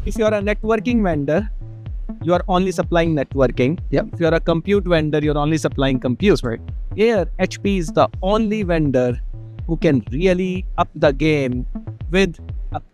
If you're a networking vendor, you are only supplying networking. Yep. If you're a compute vendor, you're only supplying compute. Right. Here, HP is the only vendor who can really up the game with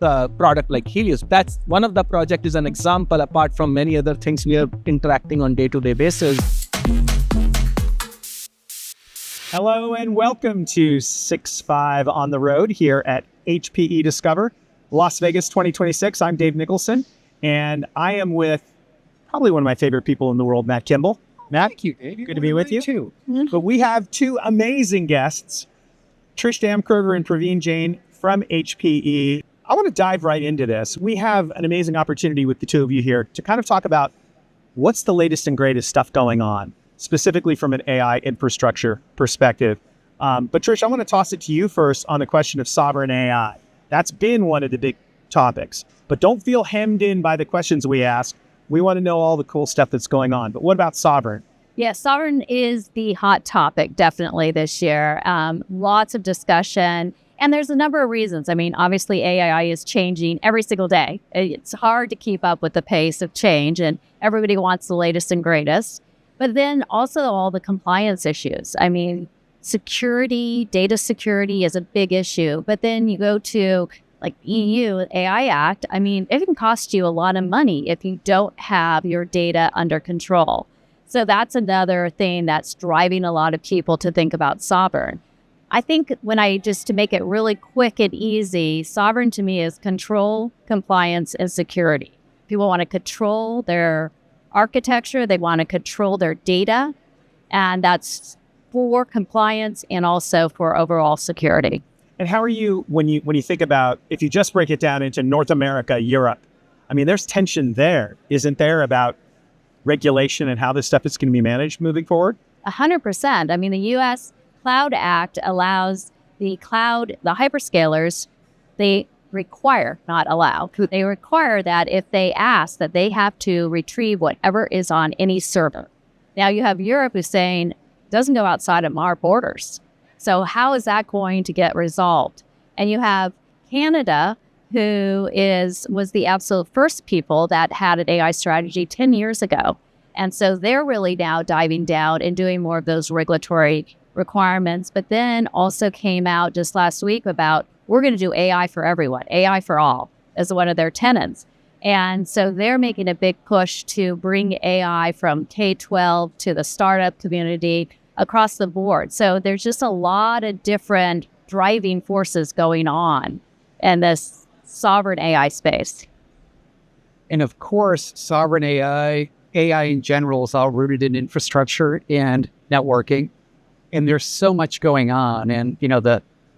a product like Helios. That's one of the project is an example apart from many other things we are interacting on day-to-day basis. Hello and welcome to 6.5 on the road here at HPE Discover, Las Vegas 2026. I'm Dave Nicholson, and I am with probably one of my favorite people in the world, Matt Kimball. Matt, Thank you, Dave. good to be with you. Too. But we have two amazing guests, Trish Damkroger and Praveen Jain from HPE. I want to dive right into this. We have an amazing opportunity with the two of you here to kind of talk about what's the latest and greatest stuff going on, specifically from an AI infrastructure perspective. But Trish, I want to toss it to you first on the question of sovereign AI. That's been one of the big topics, but don't feel hemmed in by the questions we ask. We want to know all the cool stuff that's going on. But what about sovereign? Yeah, sovereign is the hot topic definitely this year. Lots of discussion. And there's a number of reasons. I mean, obviously, AI is changing every single day. It's hard to keep up with the pace of change, and everybody wants the latest and greatest. But then also all the compliance issues. I mean, security, data security is a big issue. But then you go to like EU AI Act. I mean, it can cost you a lot of money if you don't have your data under control. So that's another thing that's driving a lot of people to think about sovereign. I think to make it really quick and easy, sovereign to me is control, compliance, and security. People want to control their architecture, they want to control their data, and that's for compliance and also for overall security. And how are you, when you think about, if you just break it down into North America, Europe, I mean, there's tension there, isn't there, about regulation and how this stuff is going to be managed moving forward? 100%. I mean, the U.S. Cloud Act allows the hyperscalers, they require, not allow, they require that if they ask that they have to retrieve whatever is on any server. Now you have Europe who's saying, doesn't go outside of our borders. So how is that going to get resolved? And you have Canada, who was the absolute first people that had an AI strategy 10 years ago. And so they're really now diving down and doing more of those regulatory requirements, but then also came out just last week about we're going to do AI for everyone, AI for all as one of their tenets. And so they're making a big push to bring AI from K-12 to the startup community across the board. So there's just a lot of different driving forces going on in this sovereign AI space. And of course, sovereign AI in general is all rooted in infrastructure and networking. And there's so much going on. And,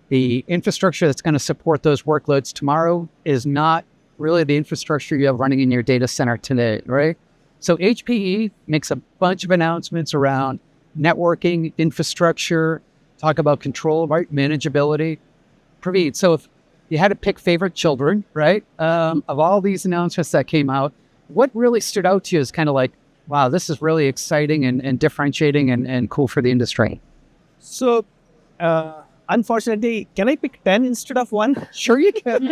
the infrastructure that's going to support those workloads tomorrow is not really the infrastructure you have running in your data center today, right? So HPE makes a bunch of announcements around networking, infrastructure, talk about control, right? Manageability. Praveen, so if you had to pick favorite children, right? Of all these announcements that came out, what really stood out to you as kind of like, wow, this is really exciting and differentiating and cool for the industry? So, unfortunately, can I pick 10 instead of 1? Sure you can.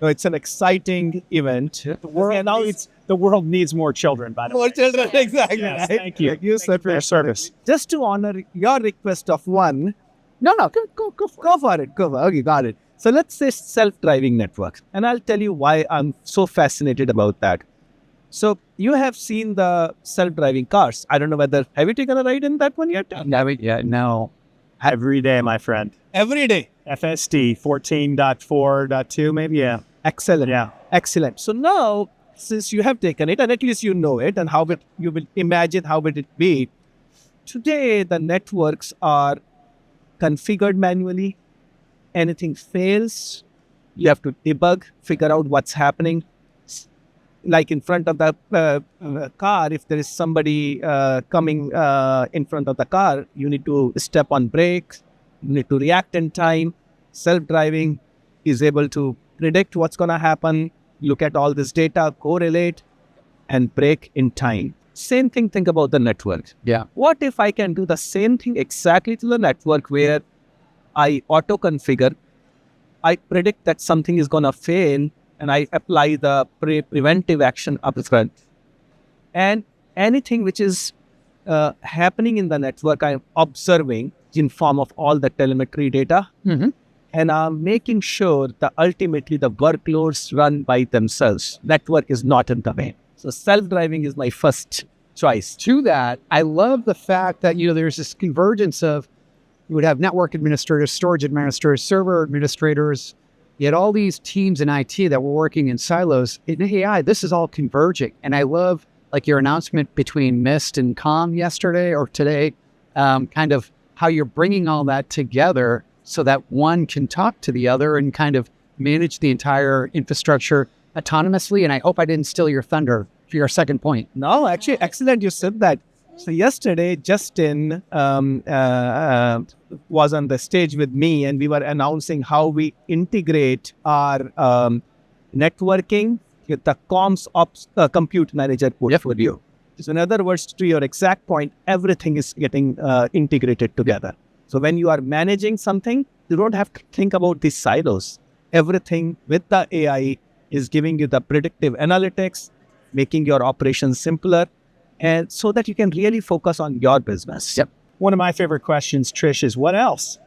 No, it's an exciting event. The world needs more children, by the way. More children, exactly. Yes, Right? thank you. Thank you, sir, for your service. Just to honor your request of 1. No, go for it. Okay, got it. So let's say self-driving networks. And I'll tell you why I'm so fascinated about that. So you have seen the self-driving cars. I don't know have you taken a ride in that one yet? No. Every day, my friend. Every day. FSD 14.4.2, maybe, yeah. Excellent. Yeah. Excellent. So now, since you have taken it, and at least you know it, and you will imagine how would it be. Today, the networks are configured manually. Anything fails, you have to debug, figure out what's happening. Like in front of the car, if there is somebody coming in front of the car, you need to step on brakes, you need to react in time. Self-driving is able to predict what's going to happen, look at all this data, correlate, and brake in time. Same thing, think about the network. Yeah. What if I can do the same thing exactly to the network where I auto-configure, I predict that something is going to fail, and I apply the preventive action upfront. And anything which is happening in the network, I'm observing in form of all the telemetry data, and I'm making sure that ultimately the workloads run by themselves. Network is not in the way. So self-driving is my first choice. To that, I love the fact that, there's this convergence of, you would have network administrators, storage administrators, server administrators, yet all these teams in IT that were working in silos. In AI, this is all converging. And I love like your announcement between Mist and Calm yesterday or today, kind of how you're bringing all that together so that one can talk to the other and kind of manage the entire infrastructure autonomously. And I hope I didn't steal your thunder for your second point. No, actually, excellent. You said that. So yesterday, Justin was on the stage with me, and we were announcing how we integrate our networking with the comms ops compute manager portfolio. So in other words, to your exact point, everything is getting integrated together. So when you are managing something, you don't have to think about these silos. Everything with the AI is giving you the predictive analytics, making your operations simpler, and so that you can really focus on your business. Yep. One of my favorite questions, Trish, is what else?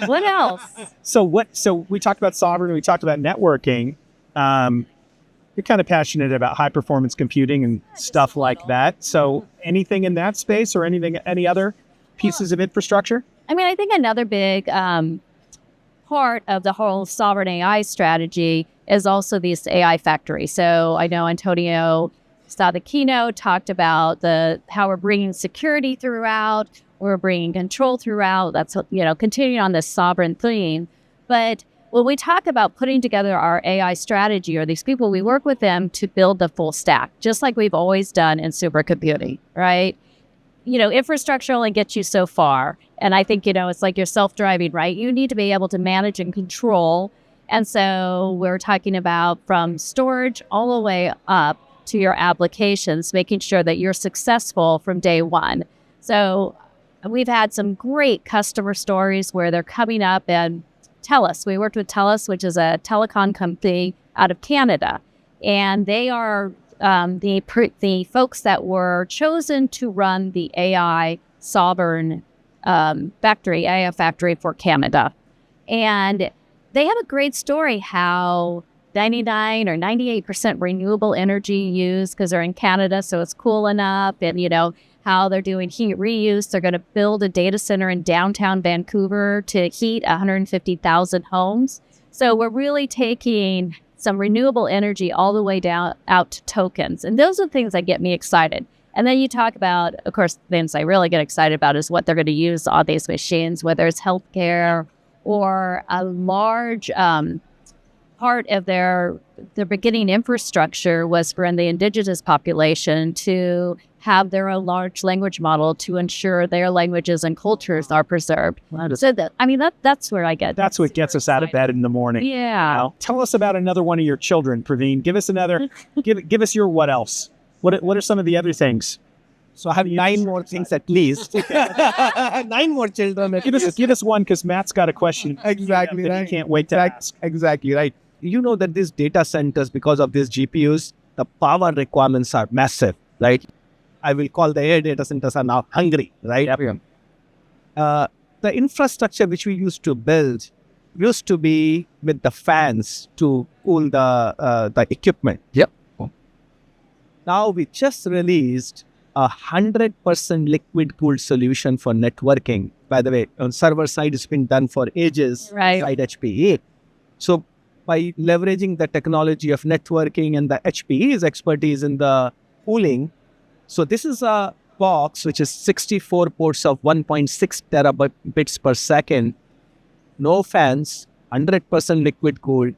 What else? So we talked about sovereign, we talked about networking. You're kind of passionate about high performance computing and stuff like that. So anything in that space or any other pieces of infrastructure? I mean, I think another big part of the whole sovereign AI strategy is also these AI factories. So I know Antonio saw the keynote, talked about how we're bringing security throughout, we're bringing control throughout. That's, continuing on this sovereign theme. But when we talk about putting together our AI strategy, or these people, we work with them to build the full stack, just like we've always done in supercomputing, right? Infrastructure only gets you so far. And I think, it's like you're self-driving, right? You need to be able to manage and control. And so we're talking about from storage all the way up to your applications, making sure that you're successful from day one. So we've had some great customer stories where they're coming up, and TELUS. We worked with TELUS, which is a telecom company out of Canada. And they are the folks that were chosen to run the AI sovereign AI factory for Canada. And they have a great story how 99 or 98% renewable energy used because they're in Canada, so it's cool enough. And, how they're doing heat reuse. They're going to build a data center in downtown Vancouver to heat 150,000 homes. So we're really taking some renewable energy all the way down out to tokens. And those are things that get me excited. And then you talk about, of course, things I really get excited about is what they're going to use all these machines, whether it's healthcare or a large part of their beginning infrastructure was for the indigenous population to have their own large language model to ensure their languages and cultures are preserved. So that's where I get. That's what gets us out of bed in the morning. Yeah. Now, tell us about another one of your children, Praveen. Give us another. give us your what else. What are some of the other things? So I have 9 more things at least. 9 more children. Give us one, because Matt's got a question. Exactly that right. he can't wait to ask. Exactly right. You know that these data centers, because of these GPUs, the power requirements are massive, right? I will call the AI data centers are now hungry, right? The infrastructure which we used to build used to be with the fans to cool the equipment. Yep. Now we just released 100% liquid cooled solution for networking. By the way, on server side, it's been done for ages, Right. Side HPE. So by leveraging the technology of networking and the HPE's expertise in the cooling, so this is a box which is 64 ports of 1.6 terabits per second, no fans, 100% liquid cooled,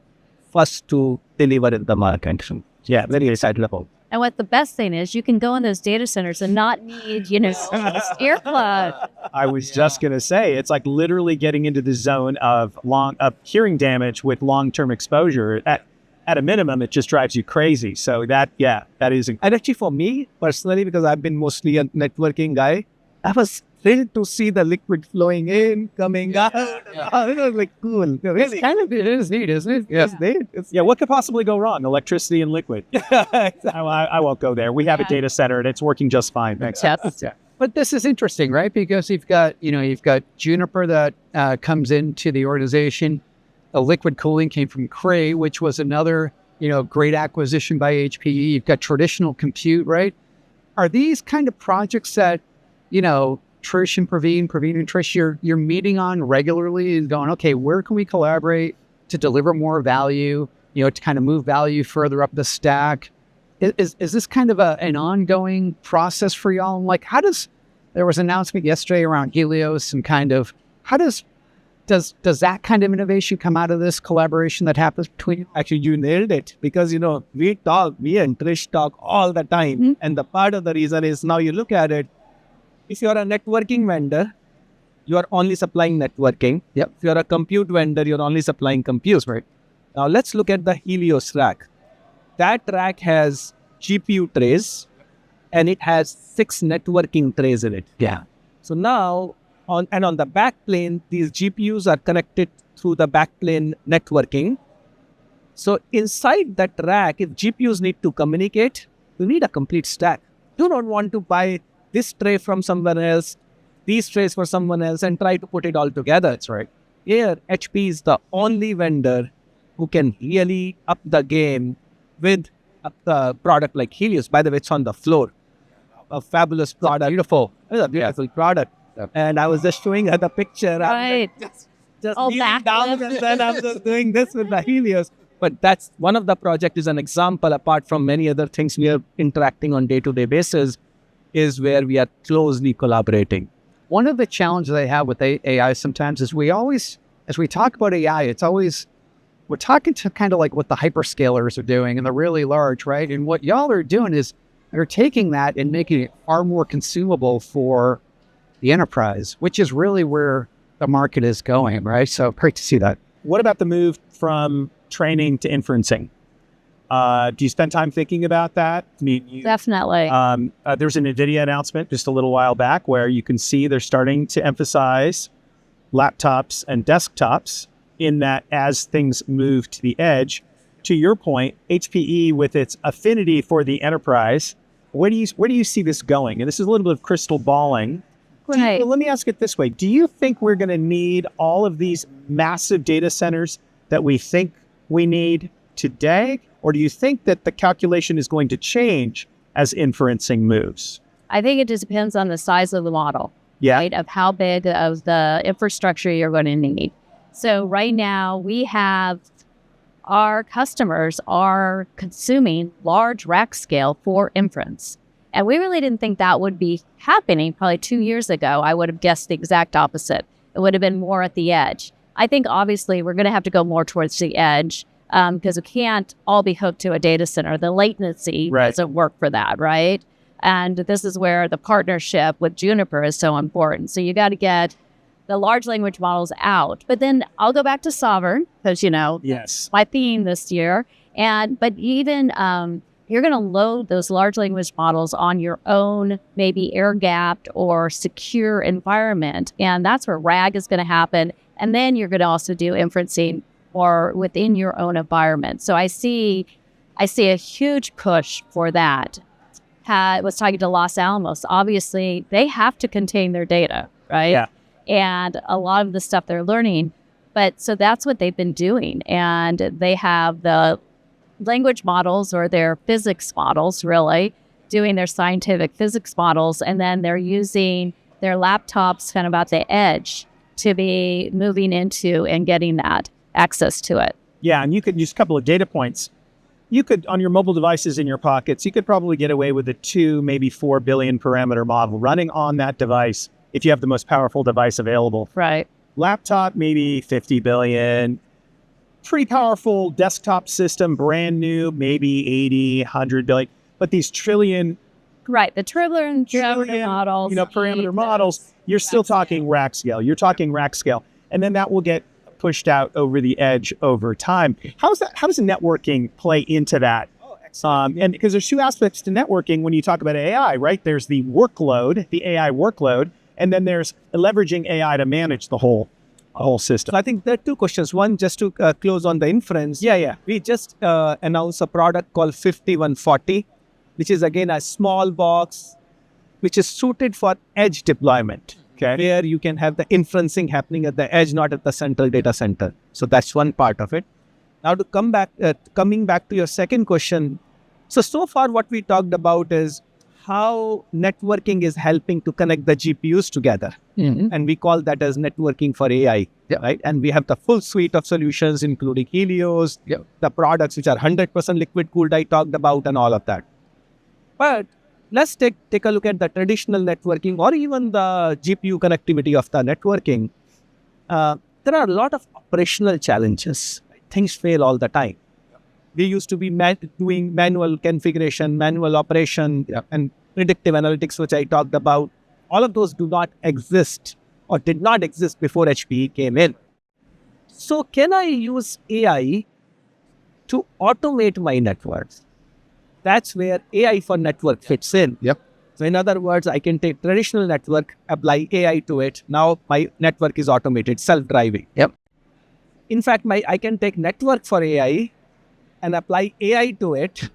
first to deliver in the market. Yeah, very excited about. And what the best thing is, you can go in those data centers and not need, earplugs. I was just going to say, it's like literally getting into the zone of hearing damage with long-term exposure. At a minimum, it just drives you crazy. So that is. And actually for me personally, because I've been mostly a networking guy, I was thrilled to see the liquid flowing in, coming out. It was like cool. Really. It is neat, isn't it? It's neat. It's Yeah, what could possibly go wrong? Electricity and liquid. I won't go there. We have a data center and it's working just fine. Thanks. Yes. But this is interesting, right? Because you've got Juniper that comes into the organization. Liquid cooling came from Cray, which was another, great acquisition by HPE. You've got traditional compute, right? Are these kind of projects that, Trish and Praveen and Trish, you're meeting on regularly and going, okay, where can we collaborate to deliver more value, to kind of move value further up the stack? Is this kind of an ongoing process for y'all? And like, there was an announcement yesterday around Helios and how does that kind of innovation come out of this collaboration that happens between you? Actually, you nailed it because, we and Trish talk all the time. Mm-hmm. And the part of the reason is now you look at it, if you're a networking vendor, you are only supplying networking. Yep. If you're a compute vendor, you're only supplying compute. Right. Now let's look at the Helios rack. That rack has GPU trays and it has 6 networking trays in it. Yeah. So now on the backplane, these GPUs are connected through the backplane networking. So inside that rack, if GPUs need to communicate, you need a complete stack. You don't want to buy this tray from someone else, these trays for someone else, and try to put it all together. That's right. Here, HP is the only vendor who can really up the game with a product like Helios. By the way, it's on the floor. A fabulous product. Beautiful. It's a beautiful product. Yep. And I was just showing her the picture. Right. Just All kneeling back down, and then I'm just doing this with the Helios. But that's one of the project is an example, apart from many other things we are interacting on day-to-day basis, is where we are closely collaborating. One of the challenges I have with AI sometimes is as we talk about AI, we're talking to kind of like what the hyperscalers are doing and they're really large, right? And what y'all are doing is you're taking that and making it far more consumable for the enterprise, which is really where the market is going, right? So great to see that. What about the move from training to inferencing? Do you spend time thinking about that? I mean, Definitely. There's an NVIDIA announcement just a little while back where you can see they're starting to emphasize laptops and desktops in that as things move to the edge. To your point, HPE with its affinity for the enterprise, where do you see this going? And this is a little bit of crystal balling. Right. Let me ask it this way. Do you think we're going to need all of these massive data centers that we think we need today? Or do you think that the calculation is going to change as inferencing moves? I think it just depends on the size of the model, right? Of how big of the infrastructure you're going to need. So right now we have our customers are consuming large rack scale for inference. And we really didn't think that would be happening probably 2 years ago. I would have guessed the exact opposite. It would have been more at the edge. I think obviously we're going to have to go more towards the edge because we can't all be hooked to a data center. The latency doesn't work for that, right? And this is where the partnership with Juniper is so important. So you got to get the large language models out. But then I'll go back to sovereign because, Yes, my theme this year. But even you're going to load those large language models on your own, maybe air-gapped or secure environment. And that's where RAG is going to happen. And then you're going to also do inferencing or within your own environment. So I see a huge push for that. I was talking to Los Alamos. Obviously, they have to contain their data, right? Yeah. And a lot of the stuff they're learning. But so that's what they've been doing. And they have the language models or their physics models, really, doing their scientific physics models. And then they're using their laptops kind of at the edge to be moving into and getting that access to it. Yeah, and you could use a couple of data points. You could, on your mobile devices in your pockets, you could probably get away with a 2, maybe 4 billion parameter model running on that device if you have the most powerful device available. Right. Laptop, maybe 50 billion. Pretty powerful desktop system, brand new, maybe 80, 100 billion. But these trillion Right. The trillion models. Parameter models, you're still talking rack scale. You're talking rack scale. And then that will get pushed out over the edge over time. How does networking play into that? And because there's two aspects to networking when you talk about AI, right? There's the workload, the AI workload, And then there's leveraging AI to manage the whole system. So I think there are two questions. One, just to close on the inference. Yeah. We just announced a product called 5140, which is again a small box, which is suited for edge deployment. Okay. Where you can have the inferencing happening at the edge, not at the central data center. So that's one part of it. Now to coming back to your second question. So far what we talked about is how networking is helping to connect the GPUs together. And we call that as networking for AI, right? And we have the full suite of solutions, including Helios, the products which are 100% liquid cooled I talked about and all of that. But let's take a look at the traditional networking or even the GPU connectivity of the networking. There are a lot of operational challenges. Things fail all the time. We used to be doing manual configuration, manual operation, and predictive analytics, which I talked about. All of those do not exist or did not exist before HPE came in. So can I use AI to automate my networks? That's where AI for network fits in. So in other words, I can take traditional network, apply AI to it. Now my network is automated, self-driving. In fact, I can take network for AI and apply AI to it.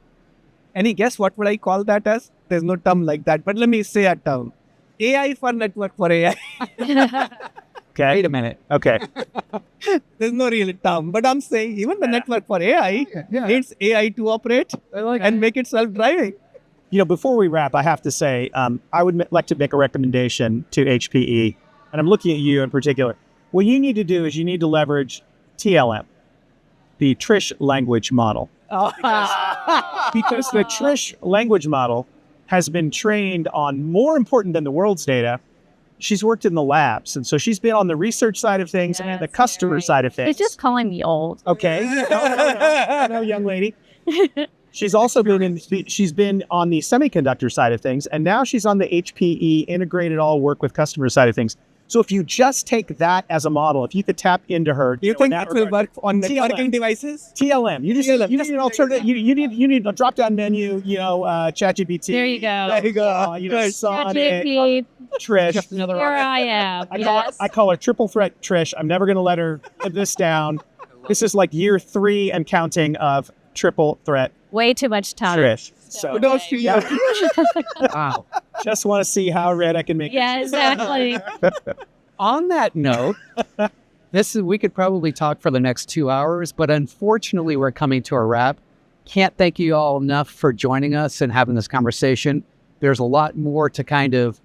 Any guess what would I call that as? There's no term like that, but let me say a term. AI for network for AI. Okay. Wait a minute. Okay. There's no real term, but I'm saying even the network for AI needs AI to operate and make it self-driving. Before we wrap, I have to say, I would like to make a recommendation to HPE, and I'm looking at you in particular. What you need to do is you need to leverage TLM, the Trish language model. Because the Trish language model has been trained on more important than the world's data. She's worked in the labs, and so she's been on the research side of things and the customer side of things. It's just calling me old. Okay. No, young lady. She's also been on the semiconductor side of things, and now she's on the HPE integrated all work with customer side of things. So if you just take that as a model, if you could tap into her, Do you think that will work on networking devices? TLM. You need an alternative. You need a drop down menu. ChatGPT. There you go. There you go. Sonic, ChatGPT, Trish. here I am. I call her triple threat Trish. I'm never going to let her live this down. This is like year 3 and counting of triple threat Way too much time. Trish. So Wow. just want to see how red I can make it. Yeah, exactly. On that note, we could probably talk for the next 2 hours, but unfortunately we're coming to a wrap. Can't thank you all enough for joining us and having this conversation. There's a lot more to kind of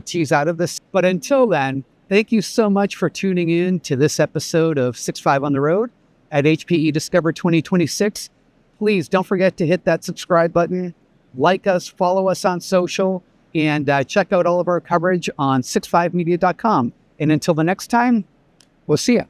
tease out of this. But until then, thank you so much for tuning in to this episode of 6.5 on the Road at HPE Discover 2026. Please don't forget to hit that subscribe button, like us, follow us on social, and check out all of our coverage on 65media.com. And until the next time, we'll see you.